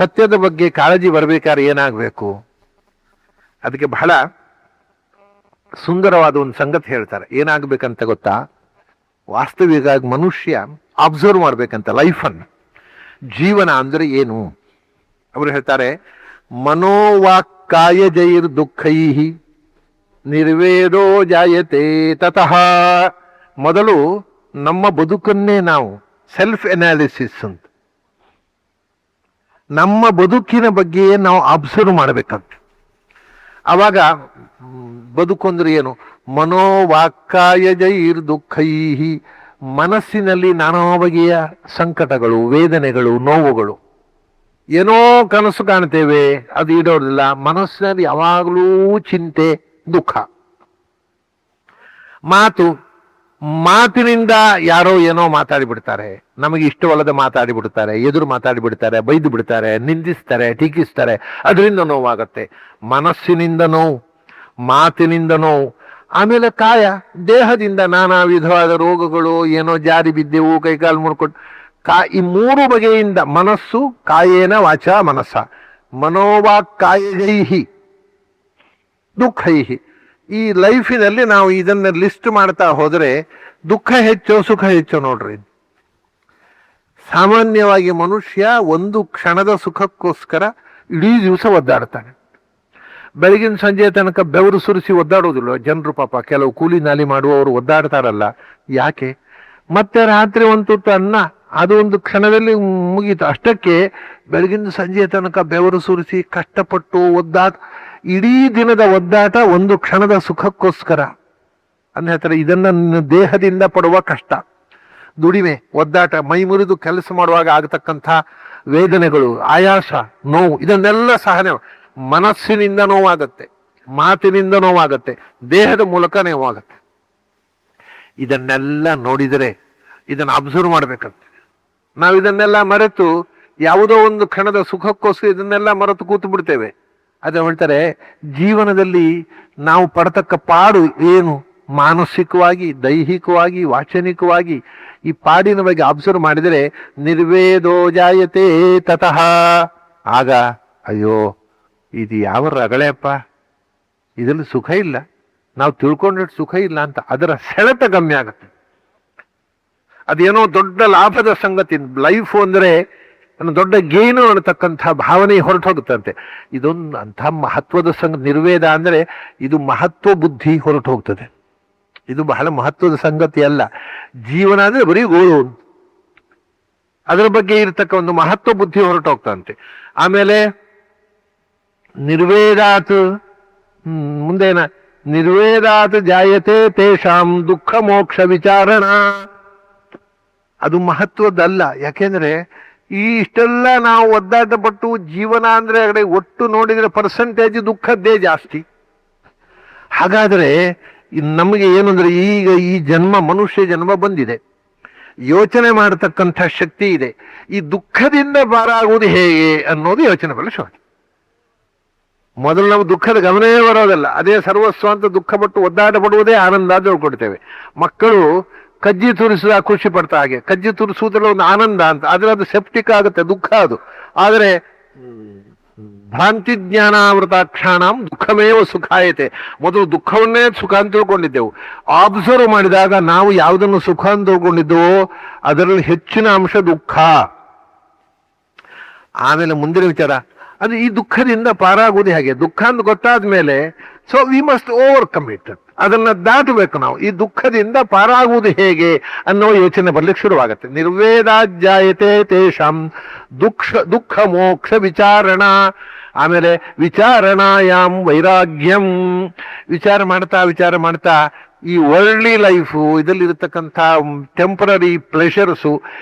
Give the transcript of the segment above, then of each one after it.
ಸತ್ಯದ ಬಗ್ಗೆ ಕಾಳಜಿ ಬರಬೇಕಾದ್ರೆ ಏನಾಗಬೇಕು? ಅದಕ್ಕೆ ಬಹಳ ಸುಂದರವಾದ ಒಂದು ಸಂಗತಿ ಹೇಳ್ತಾರೆ. ಏನಾಗಬೇಕಂತ ಗೊತ್ತಾ? ವಾಸ್ತವಿಕ ಮನುಷ್ಯ ಅಬ್ಸರ್ವ್ ಮಾಡ್ಬೇಕಂತ ಲೈಫನ್ನು. ಜೀವನ ಅಂದ್ರೆ ಏನು? ಅವರು ಹೇಳ್ತಾರೆ, ಮನೋವಾಕ್ಕಾಯ ಜೈರ್ ದುಃಖೈ ನಿರ್ವೇದೋ ಜಾಯತೆ ತತಃ. ಮೊದಲು ನಮ್ಮ ಬದುಕನ್ನೇ ನಾವು ಸೆಲ್ಫ್ ಎನಾಲಿಸಿಸ್ ಅಂತ, ನಮ್ಮ ಬದುಕಿನ ಬಗ್ಗೆ ನಾವು ಅಬ್ಸರ್ವ್ ಮಾಡಬೇಕಂತ. ಅವಾಗ ಬದುಕೊಂದ್ರೆ ಏನು? ಮನೋವಾಕ್ಕಾಯ ಜೈರ್ ದುಃಖೈ. ಮನಸ್ಸಿನಲ್ಲಿ ನಾನಾ ಬಗೆಯ ಸಂಕಟಗಳು, ವೇದನೆಗಳು, ನೋವುಗಳು. ಏನೋ ಕನಸು ಕಾಣ್ತೇವೆ, ಅದು ಈಡೋದಿಲ್ಲ. ಮನಸ್ಸಿನಲ್ಲಿ ಯಾವಾಗಲೂ ಚಿಂತೆ, ದುಃಖ. ಮಾತಿನಿಂದ ಯಾರೋ ಏನೋ ಮಾತಾಡಿಬಿಡ್ತಾರೆ, ನಮಗೆ ಇಷ್ಟವಲ್ಲದ ಮಾತಾಡಿಬಿಡ್ತಾರೆ, ಎದುರು ಮಾತಾಡಿಬಿಡ್ತಾರೆ, ಬೈದು ಬಿಡ್ತಾರೆ, ನಿಂದಿಸ್ತಾರೆ, ಟೀಕಿಸ್ತಾರೆ. ಅದರಿಂದ ನೋವಾಗತ್ತೆ. ಮನಸ್ಸಿನಿಂದ ನೋವು, ಮಾತಿನಿಂದ ನೋವು. ಆಮೇಲೆ ಕಾಯ, ದೇಹದಿಂದ ನಾನಾ ವಿಧವಾದ ರೋಗಗಳು, ಏನೋ ಜಾರಿ ಬಿದ್ದೆವು, ಕೈಕಾಲು ಮುರ್ಕೊಂಡು ಈ ಮೂರು ಬಗೆಯಿಂದ ಮನಸ್ಸು, ಕಾಯೇನ ವಾಚ ಮನಸ್ಸ, ಮನೋವಾಕ್ಕಾಯೈಹಿ ದುಃಖೈಹಿ. ಈ ಲೈಫಿನಲ್ಲಿ ನಾವು ಇದನ್ನ ಲಿಸ್ಟ್ ಮಾಡ್ತಾ ಹೋದರೆ ದುಃಖ ಹೆಚ್ಚೋ ಸುಖ ಹೆಚ್ಚೋ ನೋಡ್ರಿ. ಸಾಮಾನ್ಯವಾಗಿ ಮನುಷ್ಯ ಒಂದು ಕ್ಷಣದ ಸುಖಕ್ಕೋಸ್ಕರ ಇಡೀ ದಿವಸ ಒದ್ದಾಡ್ತಾನೆ. ಬೆಳಗಿನ ಸಂಜೆ ತನಕ ಬೆವರು ಸುರಿಸಿ ಒದ್ದಾಡೋದಿಲ್ಲ ಜನರು. ಪಾಪ ಕೆಲವು ಕೂಲಿ ನಾಲಿ ಮಾಡುವವರು ಒದ್ದಾಡ್ತಾರಲ್ಲ, ಯಾಕೆ? ಮತ್ತೆ ರಾತ್ರಿ ಒಂದು ತುತ್ತು ಅನ್ನ, ಅದು ಒಂದು ಕ್ಷಣದಲ್ಲಿ ಮುಗೀತು. ಅಷ್ಟಕ್ಕೆ ಬೆಳಗಿನ ಸಂಜೆ ತನಕ ಬೆವರು ಸುರಿಸಿ ಕಷ್ಟಪಟ್ಟು ಒದ್ದಾಟ, ಇಡೀ ದಿನದ ಒದ್ದಾಟ ಒಂದು ಕ್ಷಣದ ಸುಖಕ್ಕೋಸ್ಕರ ಅಂತ ಹೇಳ್ತಾರೆ. ಇದನ್ನ ದೇಹದಿಂದ ಪಡುವ ಕಷ್ಟ, ದುಡಿಮೆ, ಒದ್ದಾಟ, ಮೈ ಮುರಿದು ಕೆಲಸ ಮಾಡುವಾಗ ಆಗತಕ್ಕಂಥ ವೇದನೆಗಳು, ಆಯಾಸ, ನೋವು, ಇದನ್ನೆಲ್ಲ ಸಹನೆ. ಮನಸ್ಸಿನಿಂದ ನೋವಾಗತ್ತೆ, ಮಾತಿನಿಂದ ನೋವಾಗತ್ತೆ, ದೇಹದ ಮೂಲಕ ನೋವಾಗತ್ತೆ. ಇದನ್ನೆಲ್ಲ ನೋಡಿದರೆ, ಇದನ್ನು ಅಬ್ಸರ್ವ್ ಮಾಡ್ಬೇಕಂತೆ. ನಾವು ಇದನ್ನೆಲ್ಲ ಮರೆತು ಯಾವುದೋ ಒಂದು ಕ್ಷಣದ ಸುಖಕ್ಕೋಸ್ಕರ ಇದನ್ನೆಲ್ಲ ಮರೆತು ಕೂತು ಬಿಡ್ತೇವೆ. ಅದೇ ಹೇಳ್ತಾರೆ, ಜೀವನದಲ್ಲಿ ನಾವು ಪಡತಕ್ಕ ಪಾಡು ಏನು, ಮಾನಸಿಕವಾಗಿ, ದೈಹಿಕವಾಗಿ, ವಾಚನಿಕವಾಗಿ ಈ ಪಾಡಿನ ಬಗ್ಗೆ ಅಬ್ಸರ್ವ್ ಮಾಡಿದರೆ ನಿರ್ವೇದೋ ಜಾಯತೆ ತತಃ. ಆಗ ಅಯ್ಯೋ, ಇದು ಯಾವ ರಗಳೆಯಪ್ಪ, ಇದರಲ್ಲಿ ಸುಖ ಇಲ್ಲ, ನಾವು ತಿಳ್ಕೊಂಡ್ರೆ ಸುಖ ಇಲ್ಲ ಅಂತ ಅದರ ಸೆಳೆತ ಕಮ್ಮಿ ಆಗುತ್ತೆ. ಅದೇನೋ ದೊಡ್ಡ ಲಾಭದ ಸಂಗತಿ. ಲೈಫ್ ಅಂದ್ರೆ ದೊಡ್ಡ ಗೇನು ಅನ್ನತಕ್ಕಂಥ ಭಾವನೆ ಹೊರಟು ಹೋಗುತ್ತಂತೆ. ಇದೊಂದು ಅಂಥ ಮಹತ್ವದ ನಿರ್ವೇದ ಅಂದ್ರೆ ಇದು ಮಹತ್ವ ಬುದ್ಧಿ ಹೊರಟು ಹೋಗ್ತದೆ. ಇದು ಬಹಳ ಮಹತ್ವದ ಸಂಗತಿ ಅಲ್ಲ. ಜೀವನ ಅಂದ್ರೆ ಬರೀ ಗೋಳು, ಅದರ ಬಗ್ಗೆ ಇರತಕ್ಕ ಒಂದು ಮಹತ್ವ ಬುದ್ಧಿ ಹೊರಟು ಹೋಗ್ತಂತೆ. ಆಮೇಲೆ ನಿರ್ವೇದಾತ್, ಮುಂದೇನ ನಿರ್ವೇದಾತ್ ಜಾಯತೆ ತೇಷಾಂ ದುಃಖ ಮೋಕ್ಷ ವಿಚಾರಣ. ಅದು ಮಹತ್ವದ್ದಲ್ಲ. ಯಾಕೆಂದ್ರೆ ಈ ಇಷ್ಟೆಲ್ಲ ನಾವು ಒದ್ದಾಟ ಪಟ್ಟು ಜೀವನ ಅಂದ್ರೆ ಒಟ್ಟು ನೋಡಿದ್ರೆ ಪರ್ಸೆಂಟೇಜ್ ದುಃಖದ್ದೇ ಜಾಸ್ತಿ. ಹಾಗಾದ್ರೆ ನಮಗೆ ಏನು ಅಂದ್ರೆ, ಈಗ ಈ ಜನ್ಮ, ಮನುಷ್ಯ ಜನ್ಮ ಬಂದಿದೆ, ಯೋಚನೆ ಮಾಡತಕ್ಕಂಥ ಶಕ್ತಿ ಇದೆ. ಈ ದುಃಖದಿಂದ ಪಾರಾಗುವುದು ಹೇಗೆ ಅನ್ನೋದು ಯೋಚನೆ ಬರಲು ಶುರು. ಮೊದಲು ನಾವು ದುಃಖದ ಗಮನವೇ ಬರೋದಲ್ಲ, ಅದೇ ಸರ್ವಸ್ವ ಅಂತ ದುಃಖ ಪಟ್ಟು ಒದ್ದಾಟ ಪಡುವುದೇ ಆನಂದ ಅಂತ ಹೇಳ್ಕೊಡ್ತೇವೆ. ಮಕ್ಕಳು ಕಜ್ಜಿ ತುರಿಸಿದ ಖುಷಿ ಪಡ್ತಾ ಹಾಗೆ, ಕಜ್ಜಿ ತುರಿಸುವುದ್ರಲ್ಲಿ ಒಂದು ಆನಂದ ಅಂತ, ಆದ್ರೆ ಅದು ಸೆಪ್ಟಿಕ್ ಆಗುತ್ತೆ, ದುಃಖ ಅದು. ಆದರೆ ಭ್ರಾಂತಿ ಜ್ಞಾನಾಮೃತಾಕ್ಷಾಣಂ ದುಃಖಮೇವ ಸುಖಾಯತೆ. ಮೊದಲು ದುಃಖವನ್ನೇ ಸುಖ ಅಂತ ತಿಳ್ಕೊಂಡಿದ್ದೆವು. ಅಬ್ಸರ್ವ್ ಮಾಡಿದಾಗ ನಾವು ಯಾವುದನ್ನು ಸುಖ ಅಂತ ತಿಳ್ಕೊಂಡಿದ್ದೆವೋ ಅದರಲ್ಲಿ ಹೆಚ್ಚಿನ ಅಂಶ ದುಃಖ. ಆಮೇಲೆ ಮುಂದಿನ ವಿಚಾರ, ಅದು ಈ ದುಃಖದಿಂದ ಪಾರಾಗುವುದು ಹೇಗೆ? ದುಃಖ ಅಂತ ಗೊತ್ತಾದ ಮೇಲೆ so we must overcome it. ಅದನ್ನ ದಾಟಬೇಕು ನಾವು. ಈ ದುಃಖದಿಂದ ಪಾರಾಗುವುದು ಹೇಗೆ ಅನ್ನೋ ಯೋಚನೆ ಬರ್ಲಿಕ್ಕೆ ಶುರುವಾಗುತ್ತೆ. ನಿರ್ವೇದಾಜ್ಯಾಯತೆ ತೇಷಾಂ ದುಃಖ ಮೋಕ್ಷ ವಿಚಾರಣ. ಆಮೇಲೆ ವಿಚಾರಣಾಯಾಮ್ ವೈರಾಗ್ಯಂ. ವಿಚಾರ ಮಾಡ್ತಾ ಈ ವರ್ಲ್ಡ್ಲಿ ಲೈಫು, ಇದರಲ್ಲಿ ಇರತಕ್ಕಂಥ ಟೆಂಪರರಿ ಪ್ಲೆಷರ್ಸು,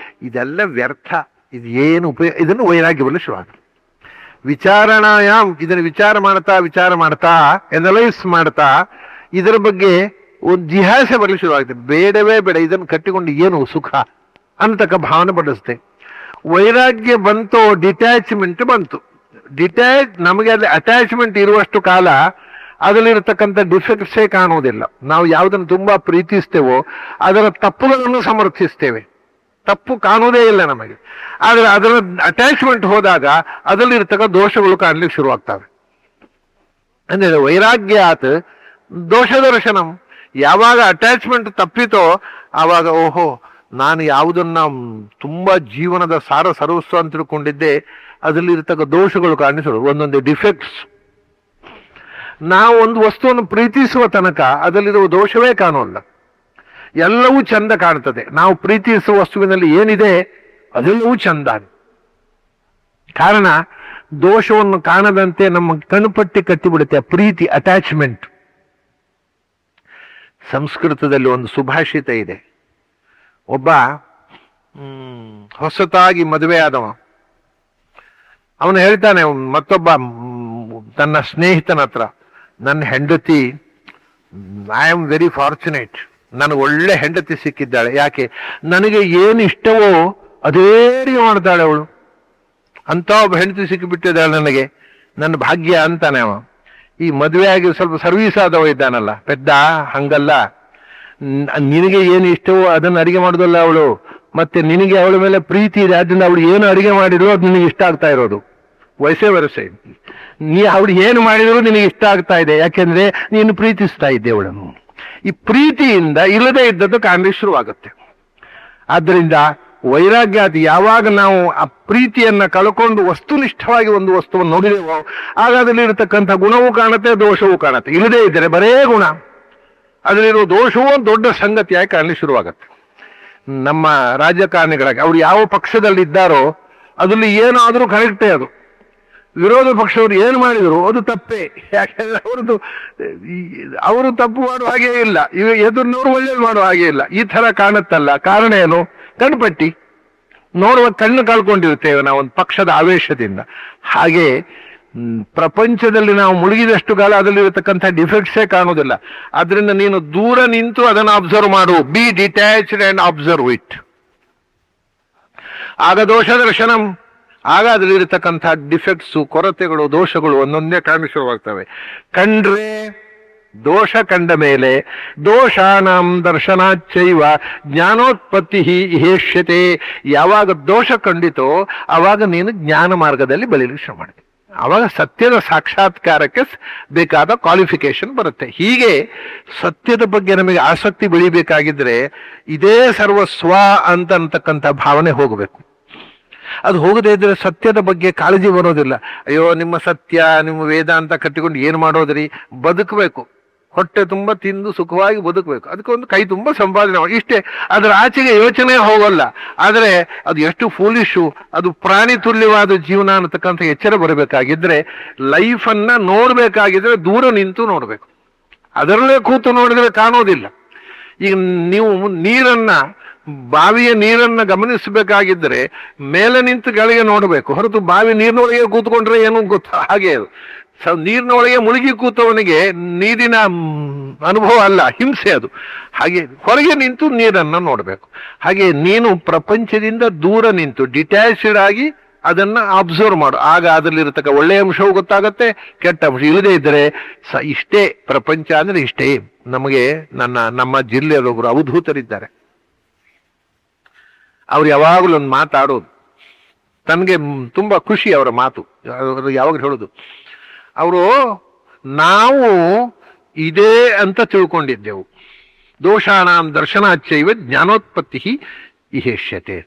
ಇದೆಲ್ಲ ವ್ಯರ್ಥ, ಇದು ಏನು ಉಪಯೋಗ, ಇದನ್ನು ವೈರಾಗ್ಯ ಬರಲು ಶುರುವಾಗುತ್ತೆ. ವಿಚಾರಣಾಯಾಮ್, ಇದನ್ನು ವಿಚಾರ ಮಾಡ್ತಾ ಎನಲೈಸ್ ಮಾಡ್ತಾ ಇದರ ಬಗ್ಗೆ ಒಂದು ಜಿಹಾಸೆ ಬರಲಿಕ್ಕೆ ಶುರುವಾಗುತ್ತೆ. ಬೇಡವೇ ಬೇಡ, ಇದನ್ನು ಕಟ್ಟಿಕೊಂಡು ಏನು ಸುಖ ಅಂತಕ್ಕ ಭಾವನೆ ಪಡಿಸುತ್ತೆ. ವೈರಾಗ್ಯ ಬಂತು, ಡಿಟ್ಯಾಚ್ಮೆಂಟ್ ಬಂತು. ನಮಗೆ ಅಲ್ಲಿ ಅಟ್ಯಾಚ್ಮೆಂಟ್ ಇರುವಷ್ಟು ಕಾಲ ಅದರಲ್ಲಿರತಕ್ಕಂಥ ಡಿಫೆಕ್ಟ್ಸೇ ಕಾಣುವುದಿಲ್ಲ. ನಾವು ಯಾವುದನ್ನು ತುಂಬಾ ಪ್ರೀತಿಸ್ತೇವೋ ಅದರ ತಪ್ಪುಗಳನ್ನು ಸಮರ್ಥಿಸ್ತೇವೆ. ತಪ್ಪು ಕಾಣೋದೇ ಇಲ್ಲ ನಮಗೆ. ಆದರೆ ಅದರ ಅಟ್ಯಾಚ್ಮೆಂಟ್ ಹೋದಾಗ ಅದರಲ್ಲಿರ್ತಕ್ಕ ದೋಷಗಳು ಕಾಣಲಿಕ್ಕೆ ಶುರುವಾಗ್ತವೆ. ಅಂದ್ರೆ ವೈರಾಗ್ಯಾತ್ ದೋಷ ದರ್ಶನಂ. ಯಾವಾಗ ಅಟ್ಯಾಚ್ಮೆಂಟ್ ತಪ್ಪಿತೋ ಆವಾಗ ಓಹೋ, ನಾನು ಯಾವುದನ್ನ ತುಂಬಾ ಜೀವನದ ಸಾರ ಸರ್ವಸ್ವ ಅಂತ ತಿಳ್ಕೊಂಡಿದ್ದೆ, ಅದರಲ್ಲಿ ಇರ್ತಕ್ಕ ದೋಷಗಳು ಕಾಣಿಸೋದು, ಒಂದೊಂದು ಡಿಫೆಕ್ಟ್ಸ್. ನಾವು ಒಂದು ವಸ್ತುವನ್ನು ಪ್ರೀತಿಸುವ ತನಕ ಅದರಲ್ಲಿರುವ ದೋಷವೇ ಕಾಣೋಲ್ಲ, ಎಲ್ಲವೂ ಚಂದ ಕಾಣ್ತದೆ. ನಾವು ಪ್ರೀತಿಸುವ ವಸ್ತುವಿನಲ್ಲಿ ಏನಿದೆ ಅದೆಲ್ಲವೂ ಚಂದ. ಕಾರಣ ದೋಷವನ್ನು ಕಾಣದಂತೆ ನಮ್ಮ ಕಣ್ಪಟ್ಟಿ ಕಟ್ಟಿಬಿಡುತ್ತೆ ಪ್ರೀತಿ, ಅಟ್ಯಾಚ್ಮೆಂಟ್. ಸಂಸ್ಕೃತದಲ್ಲಿ ಒಂದು ಸುಭಾಷಿತ ಇದೆ. ಒಬ್ಬ ಹೊಸತಾಗಿ ಮದುವೆ ಆದವ, ಅವನು ಹೇಳ್ತಾನೆ ಮತ್ತೊಬ್ಬ ತನ್ನ ಸ್ನೇಹಿತನ ಹತ್ರ, ನನ್ನ ಹೆಂಡತಿ, ಐ ಆಮ್ ವೆರಿ ಫಾರ್ಚುನೇಟ್, ನನಗೆ ಒಳ್ಳೆ ಹೆಂಡತಿ ಸಿಕ್ಕಿದ್ದಾಳೆ. ಯಾಕೆ? ನನಗೆ ಏನು ಇಷ್ಟವೋ ಅದೇ ರೀತಿ ಮಾಡ್ತಾಳೆ ಅವಳು, ಅಂತ ಒಬ್ಬ ಹೆಂಡತಿ ಸಿಕ್ಕಿಬಿಟ್ಟಿದ್ದಾಳೆ ನನಗೆ, ನನ್ನ ಭಾಗ್ಯ ಅಂತಾನೆ ಅವ. ಈ ಮದುವೆ ಆಗಿ ಸ್ವಲ್ಪ ಸರ್ವೀಸ್ ಆದವ ಇದ್ದಾನಲ್ಲ ಪೆದ್ದ, ಹಂಗಲ್ಲ. ನಿನಗೆ ಏನು ಇಷ್ಟವೋ ಅದನ್ನು ಅಡಿಗೆ ಮಾಡೋದಲ್ಲ ಅವಳು, ಮತ್ತೆ ನಿನಗೆ ಅವಳ ಮೇಲೆ ಪ್ರೀತಿ ಇದೆ, ಅದರಿಂದ ಅವಳು ಏನು ಅಡಿಗೆ ಮಾಡಿದ್ರು ಅದು ನಿನಗೆ ಇಷ್ಟ ಆಗ್ತಾ ಇರೋದು. ವಯಸ್ಸೇ ಅವಳು ಏನು ಮಾಡಿದ್ರು ನಿನಗೆ ಇಷ್ಟ ಆಗ್ತಾ ಇದೆ, ಯಾಕೆಂದ್ರೆ ನೀನು ಪ್ರೀತಿಸ್ತಾ ಇದ್ದೆ ಅವಳನ್ನು. ಈ ಪ್ರೀತಿಯಿಂದ ಇಲ್ಲದೆ ಇದ್ದದ್ದು ಕಾಣಲಿಕ್ಕೆ ಶುರುವಾಗುತ್ತೆ. ಆದ್ದರಿಂದ ವೈರಾಗ್ಯ, ಅದು ಯಾವಾಗ ನಾವು ಆ ಪ್ರೀತಿಯನ್ನ ಕಳ್ಕೊಂಡು ವಸ್ತುನಿಷ್ಠವಾಗಿ ಒಂದು ವಸ್ತುವನ್ನು ನೋಡಿದೆವೋ ಆಗ ಅದರಲ್ಲಿ ಇರತಕ್ಕಂಥ ಗುಣವೂ ಕಾಣುತ್ತೆ, ದೋಷವೂ ಕಾಣುತ್ತೆ. ಇಲ್ಲದೇ ಇದ್ದರೆ ಬರೇ ಗುಣ, ಅದರಲ್ಲಿರುವ ದೋಷವೂ ದೊಡ್ಡ ಸಂಗತಿಯಾಗಿ ಕಾಣಲಿಕ್ಕೆ ಶುರುವಾಗತ್ತೆ. ನಮ್ಮ ರಾಜಕಾರಣಿಗಳಾಗಿ ಅವ್ರು ಯಾವ ಪಕ್ಷದಲ್ಲಿ ಇದ್ದಾರೋ ಅದರಲ್ಲಿ ಏನಾದರೂ ಕರೆಕ್ಟೇ, ಅದು ವಿರೋಧ ಪಕ್ಷವರು ಏನು ಮಾಡಿದ್ರು ಅದು ತಪ್ಪೇ. ಯಾಕೆಂದ್ರೆ ಅವರು ತಪ್ಪು ಮಾಡುವ ಹಾಗೇ ಇಲ್ಲ, ಎದುರಿನವರು ಒಳ್ಳೇದು ಮಾಡುವ ಹಾಗೆ ಇಲ್ಲ. ಈ ತರ ಕಾಣುತ್ತಲ್ಲ, ಕಾರಣ ಏನು? ಕಣ್ಪಟ್ಟಿ ನೋಡುವ ಕಣ್ಣು ಕಳ್ಕೊಂಡಿರ್ತೇವೆ ನಾವು ಒಂದು ಪಕ್ಷದ ಆವೇಶದಿಂದ. ಹಾಗೆ ಪ್ರಪಂಚದಲ್ಲಿ ನಾವು ಮುಳುಗಿದಷ್ಟು ಕಾಲ ಅದರಲ್ಲಿರತಕ್ಕಂಥ ಡಿಫೆಕ್ಟ್ಸೇ ಕಾಣುವುದಿಲ್ಲ. ಅದರಿಂದ ನೀನು ದೂರ ನಿಂತು ಅದನ್ನು ಅಬ್ಸರ್ವ್ ಮಾಡು, B detached and observe it. ಆಗ ದೋಷ ದರ್ಶನಂ, ಆಗ ಅದರಲ್ಲಿರತಕ್ಕಂಥ ಡಿಫೆಕ್ಟ್ಸು, ಕೊರತೆಗಳು, ದೋಷಗಳು ಒಂದೊಂದೇ ಕಾಣಲಿಕ್ಕೆ ಶುರುವಾಗ್ತವೆ. ಕಂಡ್ರೆ ದೋಷ ಕಂಡ ಮೇಲೆ ದೋಷಾನಾಂ ದರ್ಶನಾಚ್ಚೈವ ಜ್ಞಾನೋತ್ಪತ್ತಿ ಹೇಷ್ಯತೆ. ಯಾವಾಗ ದೋಷ ಕಂಡಿತೋ ಆವಾಗ ನೀನು ಜ್ಞಾನ ಮಾರ್ಗದಲ್ಲಿ ಬೆಳೀಲಿಕ್ಕೆ ಶುರು ಮಾಡಿದೆ. ಆವಾಗ ಸತ್ಯದ ಸಾಕ್ಷಾತ್ಕಾರಕ್ಕೆ ಬೇಕಾದ ಕ್ವಾಲಿಫಿಕೇಶನ್ ಬರುತ್ತೆ. ಹೀಗೆ ಸತ್ಯದ ಬಗ್ಗೆ ನಮಗೆ ಆಸಕ್ತಿ ಬೆಳಿಬೇಕಾಗಿದ್ರೆ ಇದೇ ಸರ್ವಸ್ವ ಅಂತಕ್ಕಂಥ ಭಾವನೆ ಹೋಗಬೇಕು. ಅದು ಹೋಗದೇ ಇದ್ರೆ ಸತ್ಯದ ಬಗ್ಗೆ ಕಾಳಜಿ ಬರೋದಿಲ್ಲ. ಅಯ್ಯೋ ನಿಮ್ಮ ಸತ್ಯ, ನಿಮ್ಮ ವೇದ ಅಂತ ಕಟ್ಟಿಕೊಂಡು ಏನು ಮಾಡೋದ್ರಿ? ಬದುಕಬೇಕು, ಹೊಟ್ಟೆ ತುಂಬ ತಿಂದು ಸುಖವಾಗಿ ಬದುಕಬೇಕು, ಅದಕ್ಕೆ ಒಂದು ಕೈ ತುಂಬ ಸಂಪಾದನೆ ಮಾಡಿ, ಇಷ್ಟೇ. ಅದರ ಆಚೆಗೆ ಯೋಚನೆ ಹೋಗಲ್ಲ. ಆದರೆ ಅದು ಎಷ್ಟು ಫೂಲಿಶು, ಅದು ಪ್ರಾಣಿ ತುಲ್ಯವಾದ ಜೀವನ ಅನ್ನತಕ್ಕಂಥ ಎಚ್ಚರ ಬರಬೇಕಾಗಿದ್ರೆ, ಲೈಫನ್ನ ನೋಡ್ಬೇಕಾಗಿದ್ರೆ ದೂರ ನಿಂತು ನೋಡ್ಬೇಕು. ಅದರಲ್ಲೇ ಕೂತು ನೋಡಿದ್ರೆ ಕಾಣೋದಿಲ್ಲ. ಈಗ ನೀವು ನೀರನ್ನ, ಬಾವಿಯ ನೀರನ್ನ ಗಮನಿಸಬೇಕಾಗಿದ್ದರೆ ಮೇಲೆ ನಿಂತು ಕೆಳಗೆ ನೋಡಬೇಕು, ಹೊರತು ಬಾವಿ ನೀರಿನೊಳಗೆ ಕೂತ್ಕೊಂಡ್ರೆ ಏನು ಗೊತ್ತ? ಹಾಗೆ ನೀರಿನೊಳಗೆ ಮುಳುಗಿ ಕೂತವನಿಗೆ ನೀರಿನ ಅನುಭವ ಅಲ್ಲ, ಹಿಂಸೆ ಅದು. ಹಾಗೆ ಹೊರಗೆ ನಿಂತು ನೀರನ್ನ ನೋಡಬೇಕು. ಹಾಗೆ ನೀನು ಪ್ರಪಂಚದಿಂದ ದೂರ ನಿಂತು ಡಿಟ್ಯಾಚ್ಡ್ ಆಗಿ ಅದನ್ನ ಅಬ್ಸರ್ವ್ ಮಾಡು. ಆಗ ಅದರಲ್ಲಿರತಕ್ಕ ಒಳ್ಳೆಯ ಅಂಶವೂ ಗೊತ್ತಾಗತ್ತೆ, ಕೆಟ್ಟ ಅಂಶ. ಇಲ್ಲದೆ ಇದ್ದರೆ ಇಷ್ಟೇ ಪ್ರಪಂಚ ಅಂದ್ರೆ ಇಷ್ಟೇ. ನಮಗೆ ನಮ್ಮ ಜಿಲ್ಲೆಯಲ್ಲೊಬ್ರು ಅವಧೂತರಿದ್ದಾರೆ. ಅವ್ರು ಯಾವಾಗಲೂ ಒಂದು ಮಾತಾಡೋದು, ತನಗೆ ತುಂಬಾ ಖುಷಿ ಅವರ ಮಾತು. ಅವರು ಯಾವಾಗಲೂ ಹೇಳೋದು, ಅವರು ನಾವು ಇದೇ ಅಂತ ತಿಳ್ಕೊಂಡಿದ್ದೆವು, ದೋಷಾನಾಂ ದರ್ಶನಾಚ್ಚೈವ ಜ್ಞಾನೋತ್ಪತ್ತಿ ಇಹೇಷ್ಯತೆ.